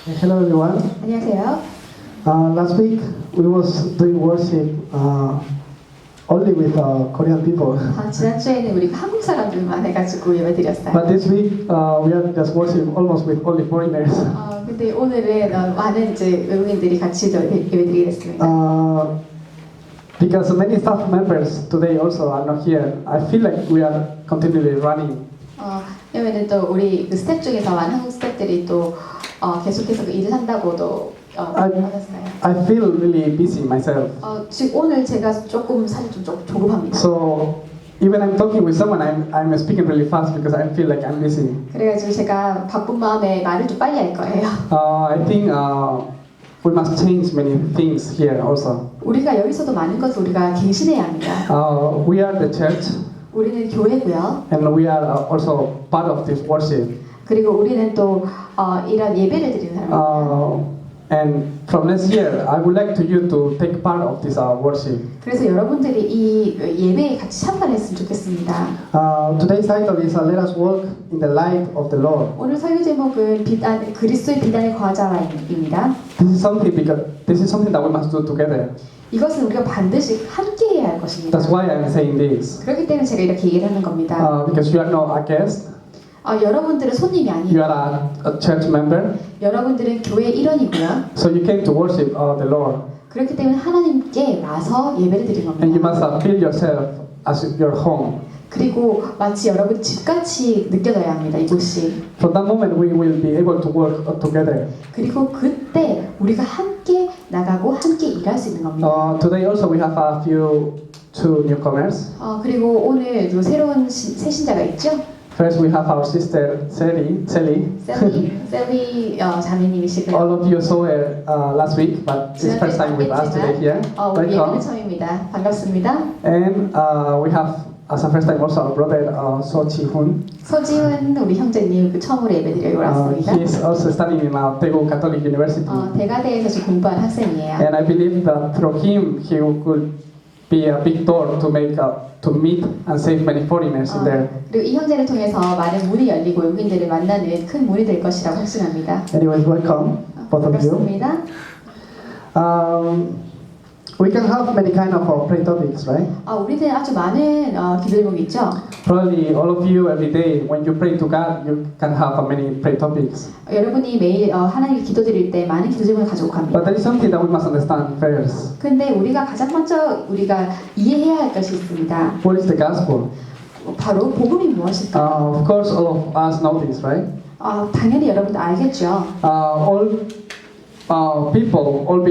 Hello everyone. 안녕하세요. Last week we was doing worship only with Korean people. 지난주에는 우리가 한국 사람들만 해가지고 예배드렸어요. But this week we are just worship almost with only foreigners. 근데 오늘은 많은 이제 외국인들이 같이 예배드리게 됐습니다. Because many staff members today also are not here. I feel like we are continually running. 왜냐면은 또 우리 그 스텝 중에서 많은 한국 스텝들이 또 계속해서 그 일을 한다고도 하셨어요. I feel really busy myself. 지금 오늘 제가 조금 사실 좀 조급합니다. So even I'm talking with someone, I'm speaking really fast because I feel like I'm busy. 그래가지고 제가 바쁜 마음에 말을 좀 빨리 할 거예요. I think we must change many things here also. 우리가 여기서도 많은 것을 우리가 계신해야 합니다. We are the church. 우리는 교회고요. And we are also part of this worship. 그리고 우리는 또 이런 예배를 드리는 사람입니다. And from next year, I would like you to take part of this worship. 그래서 여러분들이 이 예배에 같이 참관했으면 좋겠습니다. Today's title is Let us walk in the light of the Lord. 오늘 설교 제목은 그리스도의 비단의 거하자입니다. This is something that we must do together. 이것은 우리가 반드시 함께 해야 할 것입니다. That's why I'm saying this. 그렇기 때문에 제가 이렇게 얘기를 하는 겁니다. Because you are not a guest. 여러분들은 손님이 You 아니에요. are a church member. 여러분들은 교회 일원이고요. So you came to worship the Lord. 그렇기 때문에 하나님께 와서 예배를 드리는 And you 겁니다. must feel yourself as your home. 그리고 마치 여러분 집같이 느껴져야 합니다. 이곳이. From that moment, we will be able to work together. 그리고 그때 우리가 함께 나가고 함께 일할 수 있는 겁니다. Today also we have two newcomers. 그리고 오늘 또 새로운 새 신자가 있죠? First, we have our sister Sally. 셀리 자매님이시고요. All of you saw her last week, but it's first time with us today here. 우리 예배는 Welcome. 처음입니다. 반갑습니다. And we have as a first time also our brother So Chi-hoon. 서지훈 우리 형제님 그 처음으로 예배드리러 왔습니다. He is also studying in Daegu Catholic University. 대가대에서 지금 공부한 학생이에요. And I believe that through him, he could be a big door to meet and save many foreigners in there. 그리고 이 형제를 통해서 많은 문이 열리고 외국인들을 만나는 큰 문이 될 것이라고 확신합니다. Anyways, welcome, both of you. 반갑습니다. We can have many kind of pray topics, right? 우리는 아주 많은 기도 제목이 있죠. Probably all of you every day when you pray to God, you can have many pray topics. 여러분이 매일 하나님께 기도드릴 때 많은 기도 제목을 가지고 갑니다. But there is something that we must understand first. 근데 우리가 가장 먼저 우리가 이해해야 할 것이 있습니다. What is the gospel? 바로 복음이 무엇일까? Of course, all of us know this, right? 당연히 여러분도 알겠죠. All people, all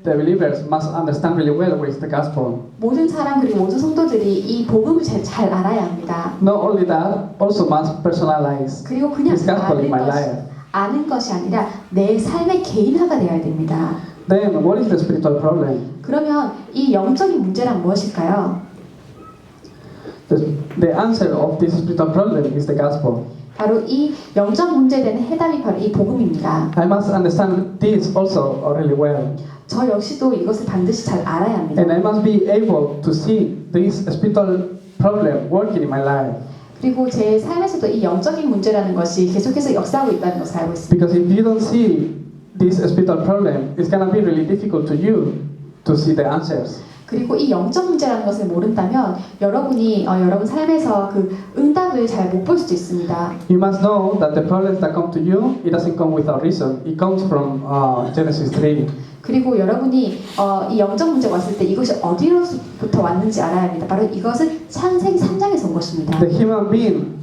the believers must understand really well what is the gospel. 모든 사람 그리고 모든 성도들이 이 복음을 잘 알아야 합니다. Not only that, also must personalize 그리고 그냥 this gospel in my life. 아는 것이 아니라 내 삶의 개인화가 되어야 됩니다. Then, what is the spiritual problem? 그러면 이 영적인 문제란 무엇일까요? The answer of this spiritual problem is the gospel. 바로 이 영적 문제에 대한 해답이 바로 이 복음입니다. I must understand this also really well. 저 역시도 이것을 반드시 잘 알아야 합니다. And I must be able to see this spiritual problem working in my life. 그리고 제 삶에서도 이 영적인 문제라는 것이 계속해서 역사하고 있다는 것을 알고 있습니다. Because if you don't see this spiritual problem, it's gonna be really difficult to you to see the answers. 그리고 이 영적 문제라는 것을 모른다면 여러분이 여러분 삶에서 그 응답을 잘 못 볼 수도 있습니다. You must know that the problems that come to you, it doesn't come without reason. It comes from Genesis 3. 그리고 여러분이 이 영적 문제가 왔을 때 이것이 어디로부터 왔는지 알아야 합니다. 바로 이것은 창세기 3장에서 온 것입니다. The human being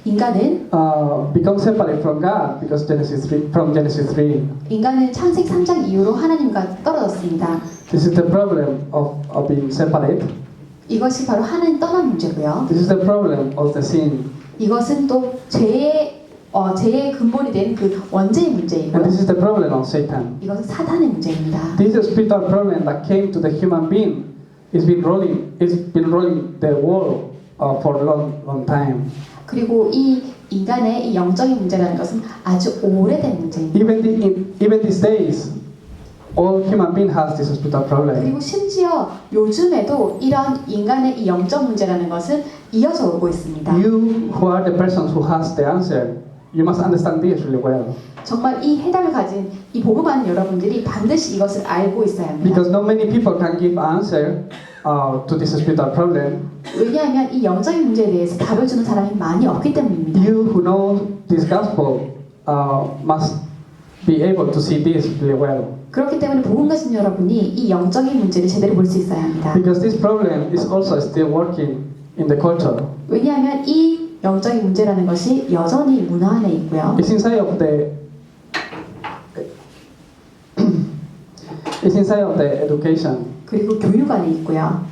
인간은 becomes separate from God because from Genesis 3. 인간은 창세기 3장 이후로 하나님과 떨어졌습니다. This is the problem of being separate. 이것이 바로 하나님 떠난 문제고요. This is the problem of the sin. 이것은 또 죄의 근본이 된 그 원죄의 And 문제이고요. this is the problem of Satan. 이것은 사단의 문제입니다. This spiritual problem that came to the human being it's been rolling the world for a long time. 그리고 이 인간의 이 영적인 문제라는 것은 아주 오래된 문제입니다. Even these days, all human being has this spiritual problem. 그리고 심지어 요즘에도 이런 인간의 이 영적 문제라는 것은 이어져 오고 있습니다. You who are the persons who has the answer, you must understand this really well. 정말 이 해답을 가진 이 복음 아는 여러분들이 반드시 이것을 알고 있어야 합니다. Because not many people can give answer to this spiritual problem. 왜냐하면 이 영적인 문제에 대해서 답을 주는 사람이 많이 없기 때문입니다. You who know this gospel must be able to see this really well. 그렇기 때문에 복음 가진 여러분이 이 영적인 문제를 제대로 볼 수 있어야 합니다. Because this problem is also still working in the culture. 왜냐하면 이 영적인 문제라는 것이 여전히 문화 안에 있고요. It's inside of the education. 그리고 교육 안에 있고요.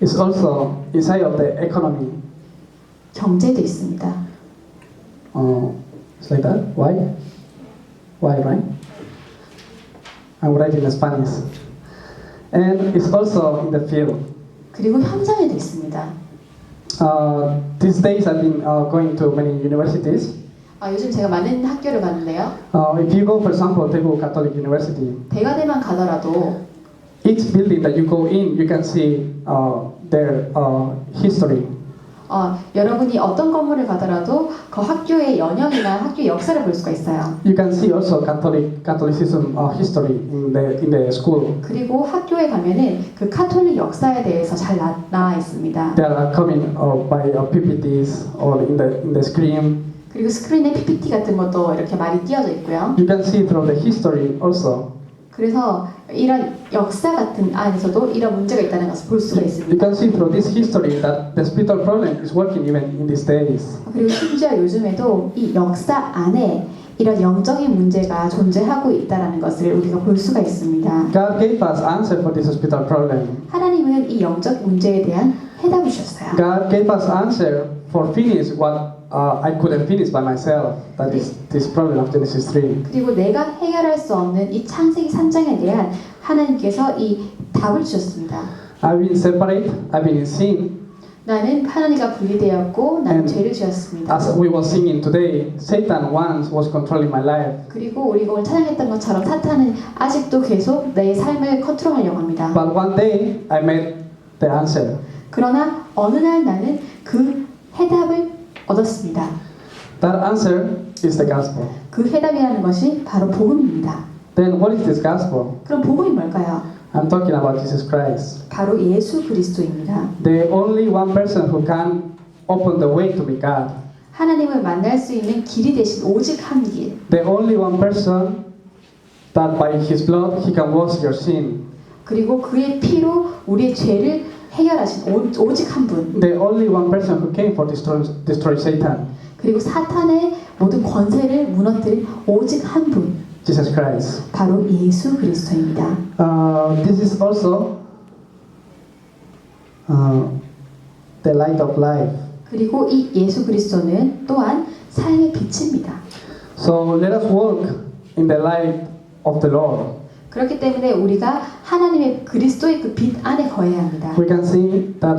It's also inside of the economy. 경제도 있습니다. It's like that. Why? Why, right? I'm writing in Spanish. And it's also in the field. 그리고 현장에도 있습니다. These days I've been going to many universities. 요즘 제가 많은 학교를 가는데요. If you go, for example, Daegu Catholic University, 대가대만 가더라도 each building that you go in, you can see their history. 여러분이 어떤 건물을 가더라도 그 학교의 연영이나 학교의 역사를 볼 수가 있어요. You can see also Catholicism history in the school. 그리고 학교에 가면은 그 카톨릭 역사에 대해서 잘 나와 있습니다. They are coming by PPTs or in the screen. 그리고 스크린에 PPT 같은 것도 이렇게 많이 띄어져 있고요. You can see through the history also. 그래서 이런 역사 같은 안에서도 이런 문제가 있다는 것을 볼 수가 You 있습니다. can see through this history that the spiritual problem is working even in these days. 그리고 심지어 요즘에도 이 역사 안에 이런 영적인 문제가 존재하고 있다는 것을 우리가 볼 수가 있습니다. God gave us answer for this spiritual problem. 하나님은 이 영적 문제에 대한 해답을 주셨어요. God gave us answer for finish what I couldn't finish by myself. That is this problem of Genesis 3. 그리고 내가 해결할 수 없는 이 창세기 3장에 대한 하나님께서 이 답을 주셨습니다. I've been separate. I've been in sin. 나는 하나님과 분리되었고 나는 And 죄를 지었습니다. As we were singing today, Satan once was controlling my life. 그리고 우리가 오늘 찬양했던 것처럼 사탄은 아직도 계속 내 삶을 컨트롤하려고 합니다. But one day I met the answer. 그러나 어느 날 나는 그 해답을 얻었습니다. That answer is the gospel. 그 해답이라는 것이 바로 복음입니다. Then what is this gospel? 그럼 복음이 뭘까요? I'm talking about Jesus Christ. 바로 예수 그리스도입니다. The only one person who can open the way to meet God. 하나님을 만날 수 있는 길이 되신 오직 한 길. The only one person that by His blood He can wash your sin. 그리고 그의 피로 우리의 죄를 해결하신 오직 한 분. The only one person who came for destroy Satan. 그리고 사탄의 모든 권세를 무너뜨린 오직 한 분. Jesus Christ. 바로 예수 그리스도입니다. This is also the light of life. 그리고 이 예수 그리스도는 또한 삶의 빛입니다. So let us walk in the light of the Lord. 그렇기 때문에 우리가 하나님의 그리스도의 그 빛 안에 거해야 합니다. We can see that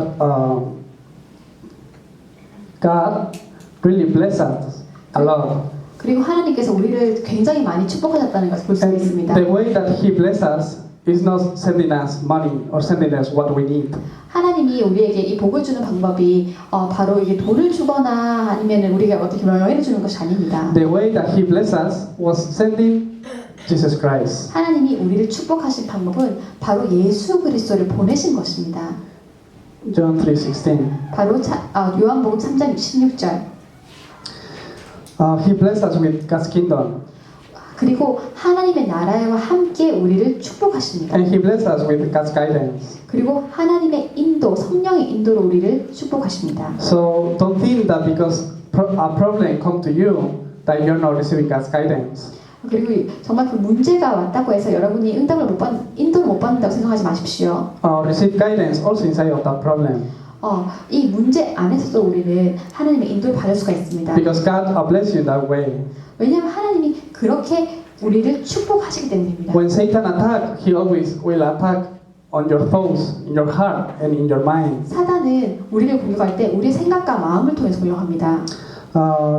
God really blessed us a lot. 그리고 하나님께서 우리를 굉장히 많이 축복하셨다는 것을 볼 수 And 있습니다. the way that He blessed us is not sending us money or sending us what we need. 하나님이 우리에게 이 복을 주는 방법이 바로 이게 돈을 주거나 아니면 우리가 어떻게 명예를 주는 것이 아닙니다. The way that He blessed us was sending Jesus Christ. 하나님이 우리를 축복하신 방법은 바로 예수 그리스도를 보내신 것입니다. John 3:16. 바로 요한복음 3장 16절. He blessed us with God's kingdom, 그리고 하나님의 나라와 함께 우리를 축복하십니다. and He blessed us with God's guidance. 그리고 하나님의 인도, 성령의 인도로 우리를 축복하십니다. So don't think that because a problem come to you that you're not receiving God's guidance. 그리고 정말 그 문제가 왔다고 해서 여러분이 인도를 못 받는다고 생각하지 마십시오. Receive guidance also inside of that problem. 이 문제 안에서도 우리는 하나님의 인도를 받을 수가 있습니다. Because God bless you in that way. 왜냐하면 하나님이 그렇게 우리를 축복하시기 때문입니다. When Satan attack, he always will attack on your thoughts, in your heart, and in your mind. 사단은 우리를 공격할 때 우리의 생각과 마음을 통해서 공격합니다.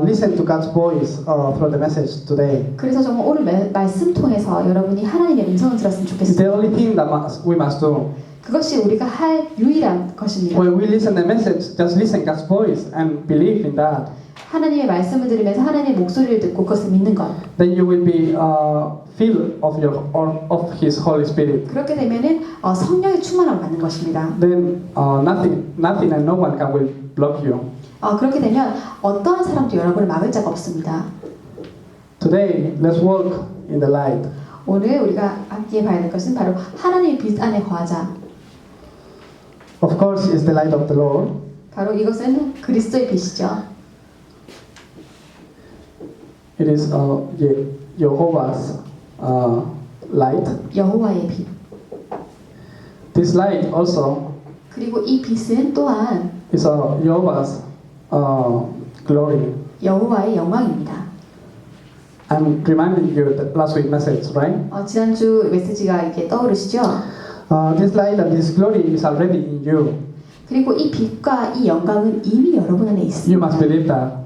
Listen to God's voice through the message today. 그래서 정말 오늘 말씀 통해서 여러분이 하나님의 음성을 들었으면 좋겠습니다. The only thing that we must do 그것이 우리가 할 유일한 것입니다. When we listen the message, just listen God's voice and believe in that. 하나님의 말씀을 들으면서 하나님의 목소리를 듣고 그것을 믿는 것. Then you will be filled of His Holy Spirit. 그렇게 되면은 성령의 충만함을 받는 것입니다. Then nothing and no one will block you. 그렇게 되면 어떠한 사람도 여러분을 막을 자가 없습니다. Today, let's walk in the light. 오늘 우리가 함께 봐야 될 것은 바로 하나님의 빛 안에 거하자. Of course, it's the light of the Lord. 바로 이것은 그리스도의 빛이죠. It is Jehovah's light. 여호와의 빛. This light also 그리고 이 빛은 또한 is Jehovah's glory. 여호와의 영광입니다. I'm reminding you the last week message, right? 지난주 메시지가 이렇게 떠오르시죠? This light and this glory is already in you. 그리고 이 빛과 이 영광은 이미 여러분 안에 You 있습니다. must believe that.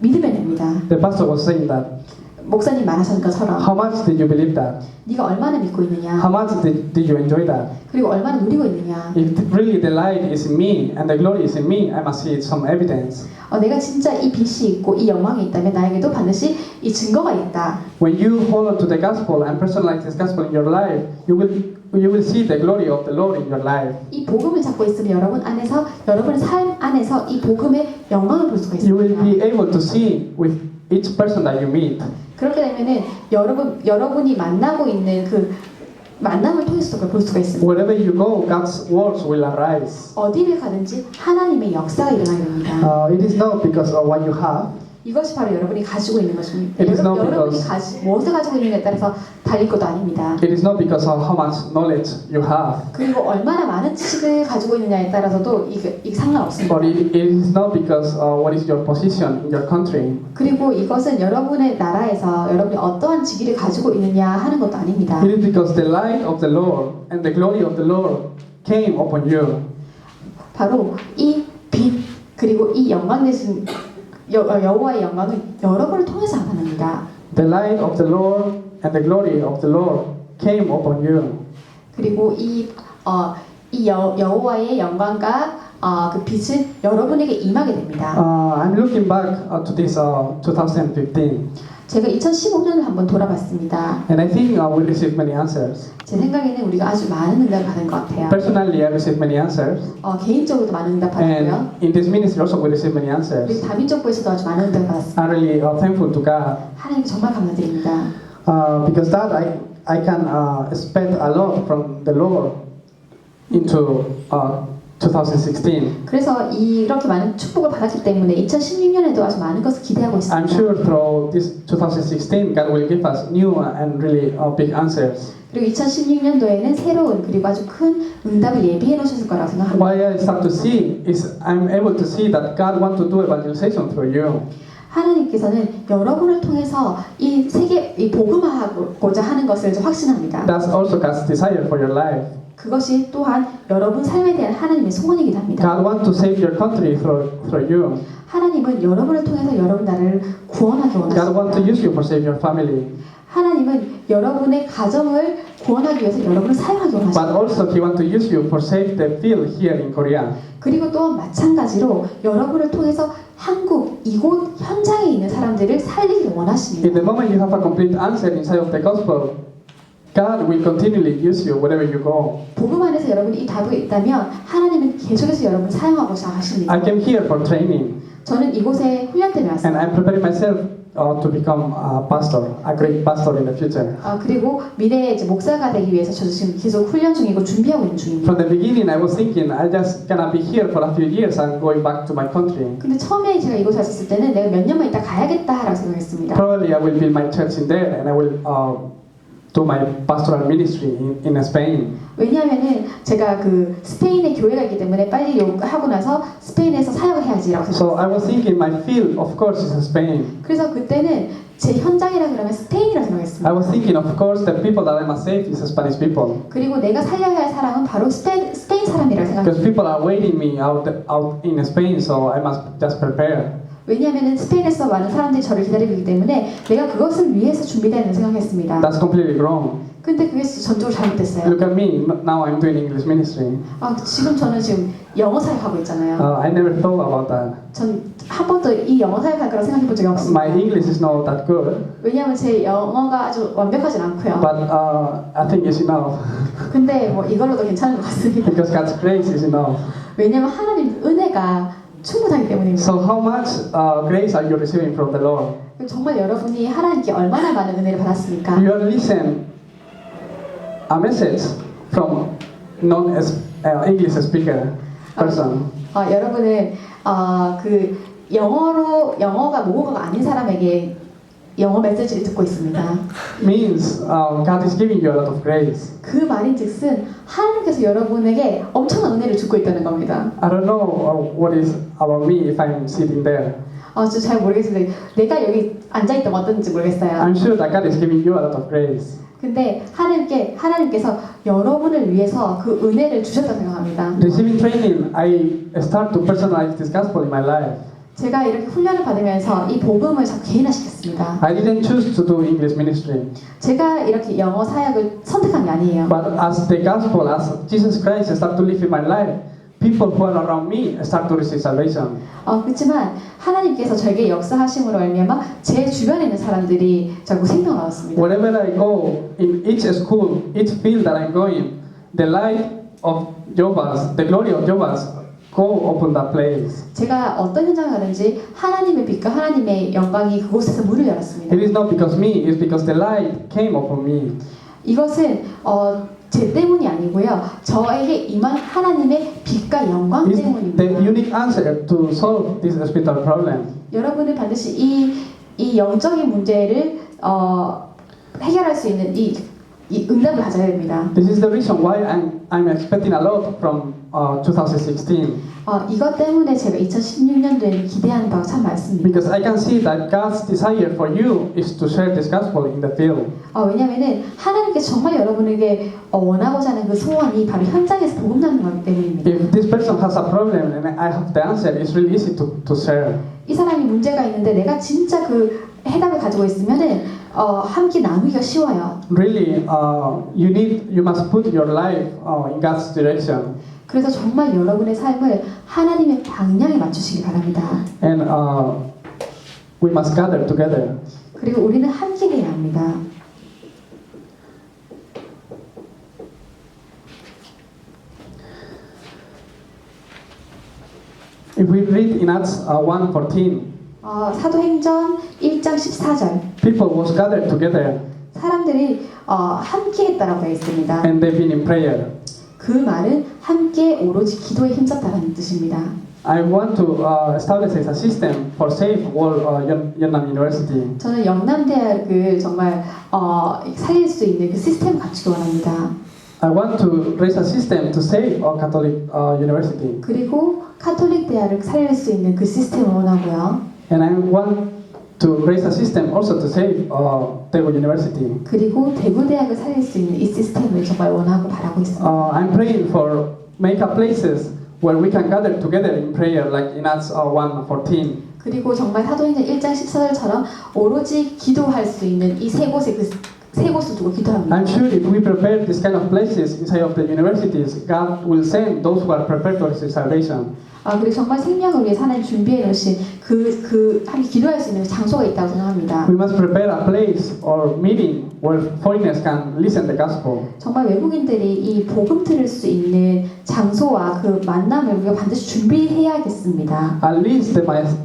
믿으면 됩니다. The pastor was saying that. 목사님 말하신 것처럼 How much did you believe that? 네가 얼마나 믿고 있느냐, How much did you enjoy that? 그리고 얼마나 누리고 있느냐. If really the light is in me and the glory is in me, I must see some evidence. 내가 진짜 이 빛이 있고 이 영광이 있다면 나에게도 반드시 이 증거가 있다. When you hold on to the gospel and personalize this gospel in your life, you will see the glory of the Lord in your life. 이 복음을 잡고 있으면 여러분 안에서 여러분의 삶 안에서 이 복음의 영광을 볼 수가 You will 있습니다. be able to see with each person that you meet. 그렇게 되면은 여러분이 만나고 있는 그 만남을 통해서 그걸 볼 수가 있습니다. Wherever you go, God's words will arise. 어디를 가든지 하나님의 역사가 일어나게 됩니다. It is not because of what you have. 이것이 바로 여러분이 가지고 있는 것입니다. It is not 여러분이 because- 무엇을 가지고 있느냐에 따라서 달릴 것도 아닙니다. It is not because of how much knowledge you have. 그리고 얼마나 많은 지식을 가지고 있느냐에 따라서도 이게 상관없습니다. Or it is not because what is your position in your country. 그리고 이것은 여러분의 나라에서 여러분이 어떠한 직위를 가지고 있느냐 하는 것도 아닙니다. It is because the light of the Lord and the glory of the Lord came upon you. 바로 이 빛 그리고 이 영광 되신 여호와의 영광은 여러분을 통해서 나타납니다. The light of the Lord and the glory of the Lord came upon you. 그리고 여호와의 영광과 그 빛은 여러분에게 임하게 됩니다. I'm looking back to this 2015, 제가 2015년을 한번 돌아봤습니다. and I think we received many answers. 제 생각에는 우리가 아주 많은 응답을 받은 것 같아요. Personally, I received many answers, 개인적으로도 많은 응답 받았고요. and in this ministry also we received many 그리고 answers. 다민족부에서도 아주 많은 응답을 받았습니다. I'm really thankful to God 하나님께 정말 감사드립니다. because that I can expect a lot from the Lord into 2016. 그래서 이렇게 많은 축복을 받았기 때문에 2016년에도 아주 많은 것을 기대하고 있습니다. I'm sure through this 2016, God will give us new and really big answers. 그리고 2016년도에는 새로운 그리고 아주 큰 응답을 예비해 놓으셨을 거라고 생각합니다. What I start to see is I'm able to see that God wants to do evangelization through you. 하나님께서는 여러분을 통해서 이 세계 이 복음화하고자 하는 것을 좀 확신합니다. That's also God's desire for your life. 그것이 또한 여러분 삶에 대한 하나님의 소원이기도 합니다. God wants to save your country through you. 하나님은 여러분을 통해서 여러분 나라를 구원하기 God wants to 원하십니다. use you for save your family. 하나님은 여러분의 가정을 구원하기 위해서 여러분을 사용하기 But 원하십니다. also He wants to use you for save the field here in Korea. 그리고 또 마찬가지로 여러분을 통해서 한국 이곳 현장에 있는 사람들을 살리기 In 원하십니다. the moment you have a complete answer inside of the gospel, God will continually use you wherever you go. 복음 안에서 여러분이 이 답이 있다면 하나님은 계속해서 여러분을 사용하고자 하십니다. I came here for training, 저는 이곳에 훈련 때문에 and 왔습니다. I'm preparing myself to become a pastor, a great pastor in the future. 그리고 미래에 이제 목사가 되기 위해서 저도 지금 계속 훈련 중이고 준비하고 있는 중입니다. From the beginning, I was thinking I just gonna be here for a few years and going back to my country. 근데 처음에 제가 이곳에 왔을 때는 내가 몇 년만 있다 가야겠다라고 생각했습니다. Probably I will build my church in there, and I will do my pastoral ministry in Spain. 왜냐하면은 제가 그 스페인에 교회가 있기 때문에 빨리 하고 나서 스페인에서 사역을 해야지라고 So 생각했어요. I was thinking my field, of course, is Spain. 그래서 그때는 제 현장이라 그러면 스페인이라고 I 생각했습니다. was thinking, of course, the people that I must save is Spanish people. 그리고 내가 살려야 할 사람은 바로 스페인 사람이라고 Because 생각했습니다. people are waiting me out in Spain, so I must just prepare. 왜냐하면 스페인에서 많은 사람들이 저를 기다리고 있기 때문에 내가 그것을 위해서 준비되는 생각했습니다. That's completely wrong. 근데 그게 전적으로 잘못됐어요. Look at me, now I'm doing English ministry. 지금 저는 영어 사역하고 있잖아요. I never thought about that. 전 한 번도 이 영어 사역할 거라고 생각해 본 적이 없습니다. My English is not that good, 왜냐하면 제 영어가 아주 완벽하진 않고요. but I think it's enough 근데 뭐 이걸로도 괜찮은 것 같습니다. because God's grace is enough. 왜냐하면 하나님 은혜가 충분하기 때문입니다. So how much grace are you receiving from the Lord? 정말 여러분이 하나님께 얼마나 많은 은혜를 받았습니까? You are listening a message from non-English speaker person. 여러분은 그 영어가 모국어가 아닌 사람에게 영어 메시지를 듣고 있습니다. Means God is giving you a lot of grace. 그 말인즉슨 하나님께서 여러분에게 엄청난 은혜를 주고 있다는 겁니다. I don't know what is about me if I'm sitting there. 저 잘 모르겠는데 내가 여기 앉아 있다면 어떤지 모르겠어요. I'm sure that God is giving you a lot of grace. 근데 하나님께서 여러분을 위해서 그 은혜를 주셨다고 생각합니다. Receiving training, I start to personalize this gospel in my life. 제가 이렇게 훈련을 받으면서 이 복음을 자꾸 개인화시켰습니다. I didn't choose to do English ministry, 제가 이렇게 영어 사역을 선택한 게 아니에요. but as the gospel, as Jesus Christ start to live in my life, people who are around me start to receive salvation. 그렇지만 하나님께서 저에게 역사하심으로 말미암아 제 주변에 있는 사람들이 자꾸 생명을 얻었습니다. Wherever I go, in each school, each field that I'm going, the light of Jehovah's, the glory of Jehovah's, go upon that place. 제가 어떤 현장을 가든지 하나님의 빛과 하나님의 영광이 그곳에서 문을 열었습니다. It is not because me, it's because the light came upon me. 이것은 제 때문이 아니고요. 저에게 임한 하나님의 빛과 영광 It's 때문입니다. the unique answer to solve this spiritual problem. 여러분은 반드시 이 영적인 문제를 해결할 수 있는 이 응답을 가져야 됩니다. This is the reason why I'm expecting a lot from 2016. 이것 때문에 제가 2016년도에는 기대하는 바가 참 많습니다. Because I can see that God's desire for you is to share this gospel in the field. 왜냐하면 하나님께서 정말 여러분에게 원하고자 하는 그 소원이 바로 현장에서 복음 나누는 거기 때문입니다. If this person has a problem and I have the answer, it's really easy to share. 이 사람이 문제가 있는데 내가 진짜 그 해답을 가지고 있으면은 함께 나누기가 쉬워요. Really, you must put your life in God's direction. 그래서 정말 여러분의 삶을 하나님의 방향에 맞추시기 바랍니다. And we must gather together. 그리고 우리는 함께 해야 합니다. If we read in Acts 1:14, 사도행전 1장 14절 people was gathered together 사람들이 함께 했다라고 되어 있습니다. and they've been in prayer. 그 말은 함께 오로지 기도에 힘썼다라는 뜻입니다. I want to establish a system for safe world Yeonnam University. 저는 영남대학을 정말 살릴 수 있는 그 시스템을 갖추기 원합니다. I want to raise a system to save our Catholic university. 그리고 카톨릭 대학을 살릴 수 있는 그 시스템을 원하고요. And I want to raise a system also to save Daegu University. 그리고 대구 대학을 살릴 수 있는 이 시스템을 정말 원하고 바라고 있습니다. I'm praying for make a places where we can gather together in prayer, like in Acts 1:14. 그리고 정말 사도행전 1장 14절처럼 오로지 기도할 수 있는 이 세 곳에 세 곳을 두고 기도합니다. I'm sure if we prepare this kind of places inside of the universities, God will send those who are prepared to receive salvation. 그리고 정말 생명을 위해 하나님 준비해 놓으신 함께 기도할 수 있는 장소가 있다고 생각합니다. We must prepare a place or meeting where foreigners can listen the gospel. 정말 외국인들이 이 복음 들을 수 있는 장소와 그 만남을 우리가 반드시 준비해야겠습니다. At least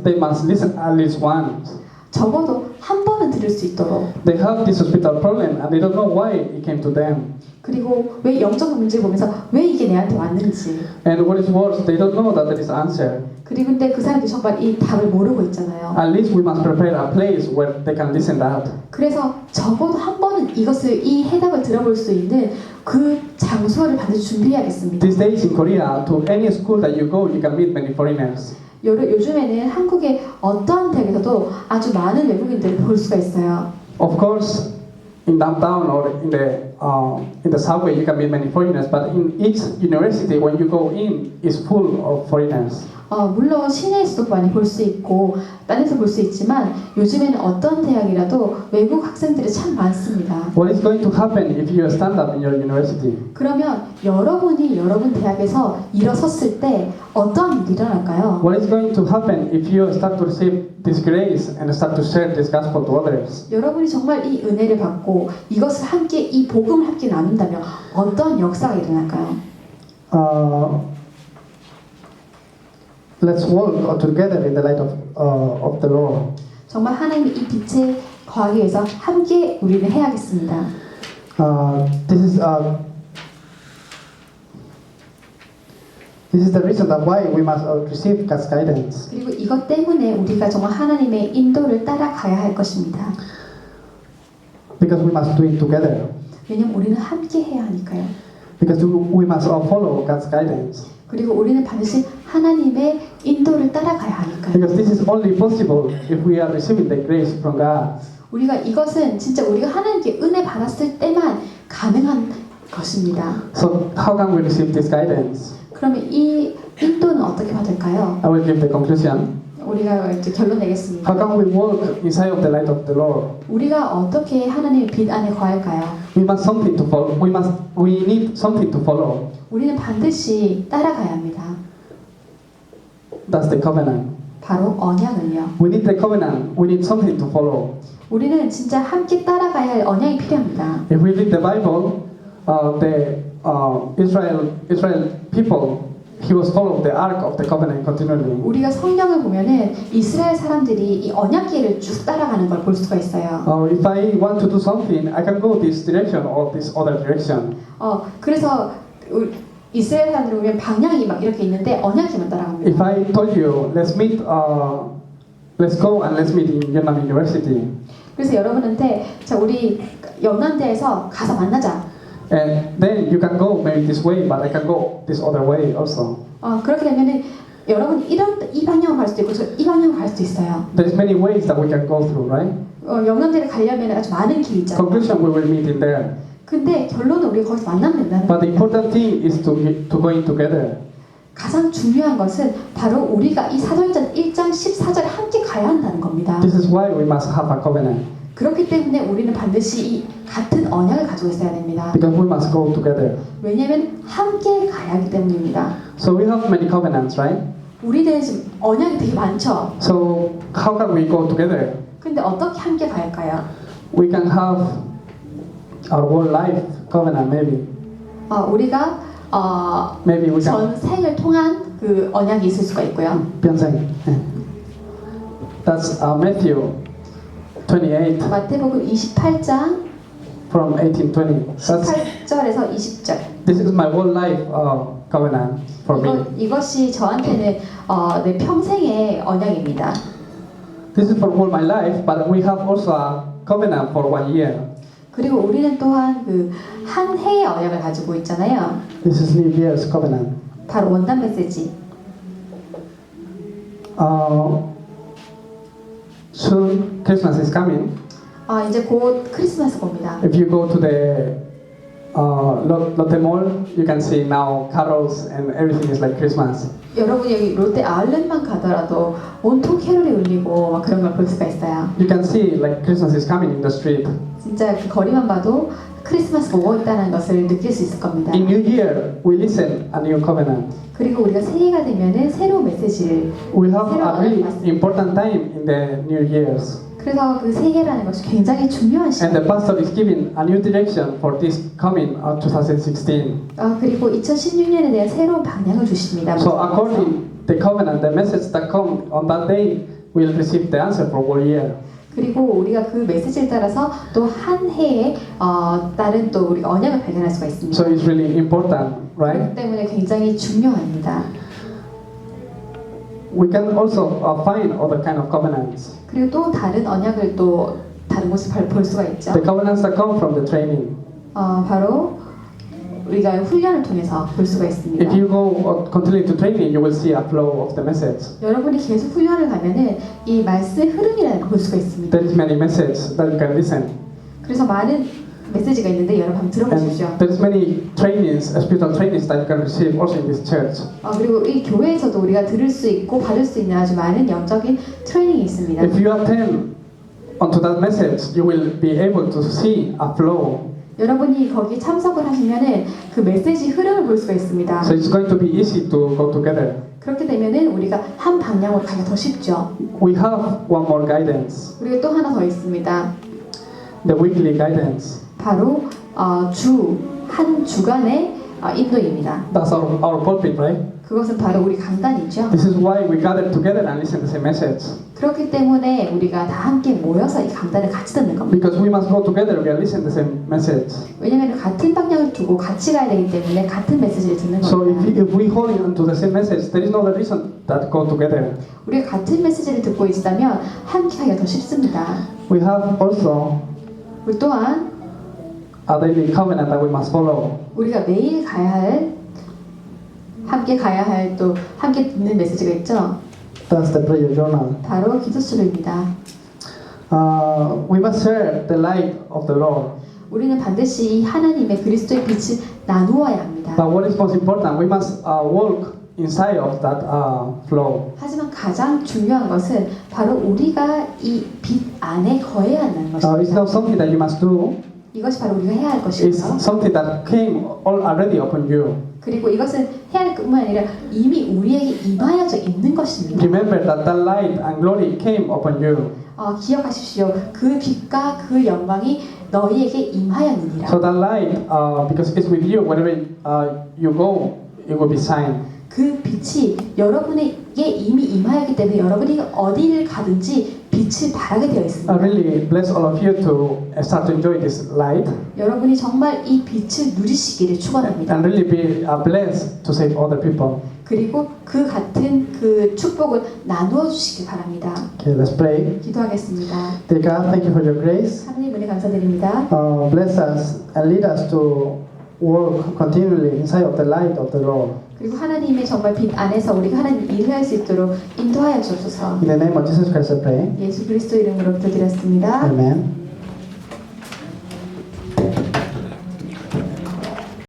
they must listen at least once. 적어도 한 번은 들을 수 있도록. They have this hospital problem and they don't know why it came to them. 그리고 왜 영적 문제를 보면서 왜 이게 내한테 왔는지. And what is worse, they don't know that there is answer. 그리고 근데 그 사람들이 정말 이 답을 모르고 있잖아요. At least we must prepare a place where they can listen that. 그래서 적어도 한 번은 이 해답을 들어볼 수 있는 그 장소를 반드시 준비해야겠습니다. These days in Korea, to any school that you go, you can meet many foreigners. 요즘에는 한국의 어떠한 대학에서도 아주 많은 외국인들을 볼 수가 있어요. Of course, in downtown or in the subway, you can meet many foreigners. But in each university, when you go in, is full of foreigners. 물론 시내에서도 많이 볼 수 있고 딴 데서 볼 수 있지만 요즘에는 어떤 대학이라도 외국 학생들이 참 많습니다. What is going to happen if you stand up in your university? 그러면 여러분이 여러분 대학에서 일어섰을 때 어떤 일이 일어날까요? What is going to happen if you start to receive this grace and start to share this gospel to others? 여러분이 정말 이 은혜를 받고 이것을 함께 이 복음을 함께 나눈다면 어떤 역사가 일어날까요? Let's walk together in the light of the Lord. 정말 하나님의 이 빛에 거하기 위해서 함께 우리는 해야겠습니다. This is the reason that why we must receive God's guidance. 그리고 이것 때문에 우리가 정말 하나님의 인도를 따라가야 할 것입니다. Because we must do it together. 왜냐하면 우리는 함께 해야 하니까요. Because we must follow God's guidance. 그리고 우리는 반드시 하나님의 인도를 따라가야 하니까요. Because this is only possible if we are receiving the grace from God. 우리가 이것은 진짜 우리가 하나님께 은혜 받았을 때만 가능한 것입니다. So how can we receive this guidance? 그러면 이 인도는 어떻게 받을까요? I will give the conclusion. 우리가 이제 결론 내겠습니다. How can we walk inside of the light of the Lord? 우리가 어떻게 하나님의 빛 안에 거할까요? We must something to follow. We need something to follow. 우리는 반드시 따라가야 합니다. That's the covenant. 바로 언약을요. We need the covenant. We need something to follow. 우리는 진짜 함께 따라가야 할 언약이 필요합니다. If we read the Bible, the Israel people, he was following the ark of the covenant continually. 우리가 성경을 보면은 이스라엘 사람들이 이 언약궤를 쭉 따라가는 걸 볼 수가 있어요. If I want to do something, I can go this direction or this other direction. 그래서 이스라엘 사람들이 보면 방향이 막 이렇게 있는데 언약궤만 따라갑니다. If I told you, let's go and let's meet in Vietnam University. 그래서 여러분한테 자 우리 연남대에서 가서 만나자. And then you can go maybe this way, but I can go this other way also. 그렇게 되면은 여러분 이 방향으로 갈 수도 있고 이 방향으로 갈 수도 있어요. There's many ways that we can go through, right? 연남대를 가려면 아주 많은 길이 있잖아요. Conclusion, we will meet in there. 근데 결론은 우리가 거기서 만나면 된다는 But the 거예요. important thing is to going together. 가장 중요한 것은 바로 우리가 이 사도행전 1장 14절 함께 가야 한다는 겁니다. This is why we must have a covenant. 그렇기 때문에 우리는 반드시 이 같은 언약을 가지고 있어야 됩니다. Because we must go together. 왜냐하면 함께 가야 하기 때문입니다. So we have many covenants, right? 우리는 지금 언약이 되게 많죠. So how can we go together? 근데 어떻게 함께 갈까요? We can have our whole life covenant, maybe. 우리가 Maybe we can. 전생을 통한 그 언약이 있을 수가 있고요. Piensen. That's Matthew 28 마태복음 28장 from 18-20. 18절에서 20절. This is my whole life covenant for me. 이것이 저한테는 내 평생의 언약입니다. This is for all my life, but we have also a covenant for 1 year. 그리고 우리는 또한 그 한 해의 언약을 가지고 있잖아요. This is New Year's covenant. 바로 원단 메시지. Soon Christmas is coming. 이제 곧 크리스마스가 옵니다. If you go to the Lotte Mall, you can see now carols and everything is like Christmas. 여러분이 여기 롯데 아울렛만 가더라도 온통 캐롤이 울리고 막 그런 걸 볼 수가 있어요. You can see like Christmas is coming in the street. 진짜 그 거리만 봐도 크리스마스가 오고 있다는 것을 느낄 수 있을 겁니다. In New Year, we listen a new covenant. 그리고 우리가 새해가 되면은 새로운 메시지를 We have 새로운 a really 언약을 받습니다. important time in the New Year's. 그래서 그 새해라는 것이 굉장히 중요한 And the 시간. pastor is giving a new direction for this coming 2016. 그리고 2016년에 대한 새로운 방향을 주십니다. So according the covenant, the message that come on that day, we'll receive the answer for one year. 그리고 우리가 그 메시지에 따라서 또 한 해에 다른 또 우리 언약을 발견할 수가 있습니다. So it's really important, right? 그렇기 때문에 굉장히 중요합니다. We can also find other kind of covenants. 그리고 또 다른 언약을 또 다른 곳에 볼 수가 있죠. The covenants that come from the training. 바로 우리가 훈련을 통해서 볼 수가 있습니다. If you go continue to training, you will see a flow of the message. 여러분이 계속 훈련을 가면은 이 말씀의 흐름이라는 걸 볼 수가 있습니다. There is many messages that you can listen. 그래서 많은 메시지가 있는데 여러분 한번 들어보십시오. And there's many trainings, spiritual trainings that you can receive also in this church. 그리고 이 교회에서도 우리가 들을 수 있고 받을 수 있는 아주 많은 영적인 트레이닝이 있습니다. If you attend onto that message, you will be able to see a flow. 여러분이 거기 참석을 하시면은 그 메시지 흐름을 볼 수가 있습니다. So it's going to be easy to go together. 그렇게 되면은 우리가 한 방향으로 가기가 더 쉽죠. We have one more guidance, 그리고 또 하나 더 있습니다. the weekly guidance. 바로 한 주간의 인도입니다. That's our pulpit, right? 그것은 바로 우리 강단이죠. This is why we gather together and listen to the message. 그렇기 때문에 우리가 다 함께 모여서 이 강단을 같이 듣는 겁니다. Because we must go together, we are listening to the same message. 왜냐하면 같은 방향을 두고 같이 가야 되기 때문에 같은 메시지를 듣는 So 겁니다. if we hold on to the same message, there is no other reason that go together. 우리가 같은 메시지를 듣고 있다면 함께 하기가 더 쉽습니다. We have also 우리 또한 a daily covenant that we must follow. 우리가 매일 함께 가야 할 또 함께 듣는 메시지가 있죠. That's the prayer journal. 바로 기도수로입니다. We must share the light of the Lord. 우리는 반드시 이 하나님의 그리스도의 빛을 나누어야 합니다. But what is most important, we must walk inside of that flow. 하지만 가장 중요한 것은 바로 우리가 이 빛 안에 거해야 한다는 It's 것입니다. not something that you must do. 이것이 바로 우리가 해야 할 It's 것이고요. something that came already upon you. 그리고 이것은 해야 할 뿐만 아니라 이미 우리에게 임하여져 있는 것입니다. Remember that the light and glory came upon you. 기억하십시오. 그 빛과 그 영광이 너희에게 임하였느니라. So that light, because it's with you, wherever you go, it will be shine. 그 빛이 여러분에게 이미 임하였기 때문에 여러분이 어디를 가든지 빛을 발하게 되어 I 있습니다. really bless all of you to start to enjoy this light 여러분이 정말 이 빛을 누리시기를 축원합니다. and really be blessed to save other people. 그리고 그 같은 그 축복을 나누어 주시기 바랍니다. Okay, let's pray. 기도하겠습니다. Dear God, thank you for your grace. 하나님 은혜 감사드립니다. Bless us and lead us to walk continually inside of the light of the Lord. 그리고 하나님의 정말 빛 안에서 우리가 하나님 일을 할 수 있도록 인도하여 주옵소서. In the name of Jesus Christ, I pray. 예수 그리스도 이름으로 기도드렸습니다. Amen.